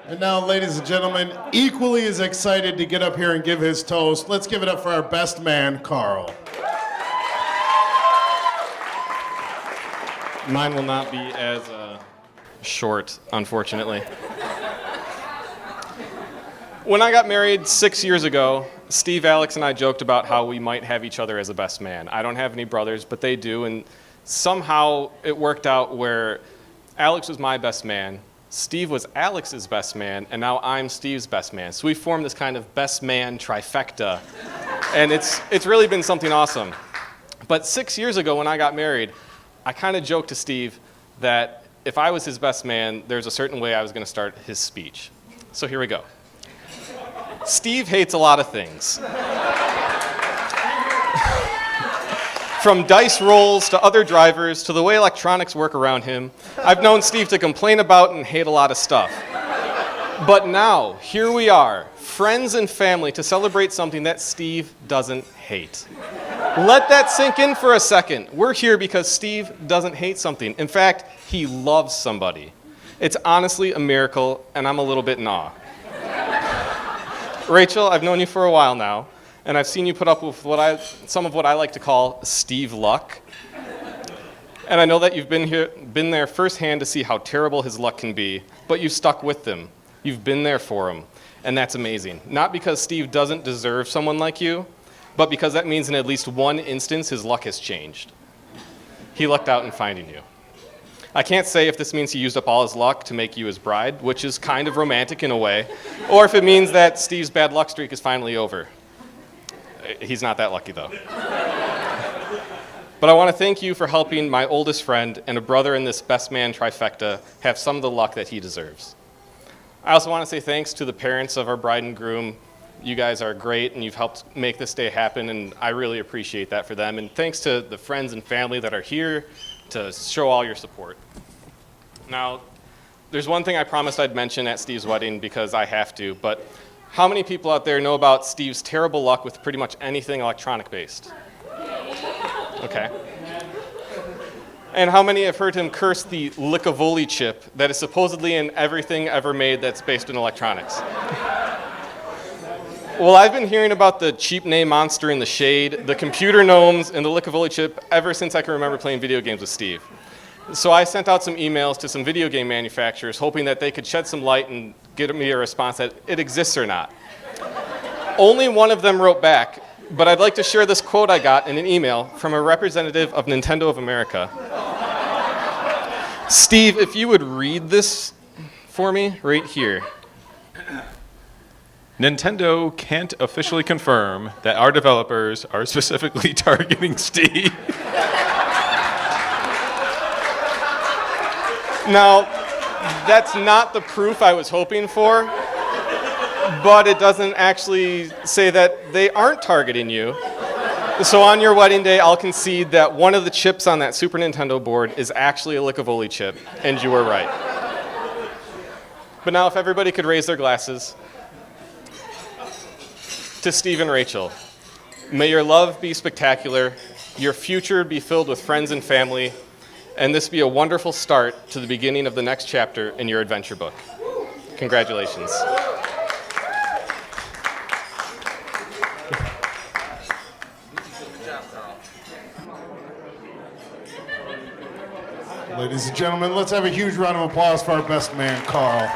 And now, ladies and gentlemen, equally as excited to get up here and give his toast, let's give it up for our best man, Carl. Mine will not be as short, unfortunately. When I got married 6 years ago, Steve, Alex, and I joked about how we might have each other as a best man. I don't have any brothers, but they do, and somehow it worked out where Alex was my best man, Steve was Alex's best man, and now I'm Steve's best man. So we formed this kind of best man trifecta, and it's really been something awesome. But 6 years ago when I got married, I kind of joked to Steve that if I was his best man, there's a certain way I was going to start his speech. So here we go. Steve hates a lot of things. From dice rolls to other drivers to the way electronics work around him, I've known Steve to complain about and hate a lot of stuff. But now, here we are, friends and family, to celebrate something that Steve doesn't hate. Let that sink in for a second. We're here because Steve doesn't hate something. In fact, he loves somebody. It's honestly a miracle, and I'm a little bit in awe. Rachel, I've known you for a while now, and I've seen you put up with some of what I like to call Steve luck. And I know that you've been there firsthand to see how terrible his luck can be, but you've stuck with him. You've been there for him, and that's amazing. Not because Steve doesn't deserve someone like you, but because that means in at least one instance his luck has changed. He lucked out in finding you. I can't say if this means he used up all his luck to make you his bride, which is kind of romantic in a way, or if it means that Steve's bad luck streak is finally over. He's not that lucky, though. But I want to thank you for helping my oldest friend and a brother in this best man trifecta have some of the luck that he deserves. I also want to say thanks to the parents of our bride and groom. You guys are great, and you've helped make this day happen, and I really appreciate that for them. And thanks to the friends and family that are here to show all your support. Now, there's one thing I promised I'd mention at Steve's wedding because I have to, but how many people out there know about Steve's terrible luck with pretty much anything electronic-based? Okay. And how many have heard him curse the Licavoli chip that is supposedly in everything ever made that's based in electronics? Well, I've been hearing about the cheap name monster in the shade, the computer gnomes, and the Licavoli chip ever since I can remember playing video games with Steve. So I sent out some emails to some video game manufacturers hoping that they could shed some light and get me a response that it exists or not. Only one of them wrote back, but I'd like to share this quote I got in an email from a representative of Nintendo of America. Steve, if you would read this for me right here. Nintendo can't officially confirm that our developers are specifically targeting Steve. Now, that's not the proof I was hoping for, but it doesn't actually say that they aren't targeting you. So on your wedding day, I'll concede that one of the chips on that Super Nintendo board is actually a Licavoli chip, and you were right. But now if everybody could raise their glasses. To Steve and Rachel, may your love be spectacular, your future be filled with friends and family, and this be a wonderful start to the beginning of the next chapter in your adventure book. Congratulations. Ladies and gentlemen, let's have a huge round of applause for our best man, Carl.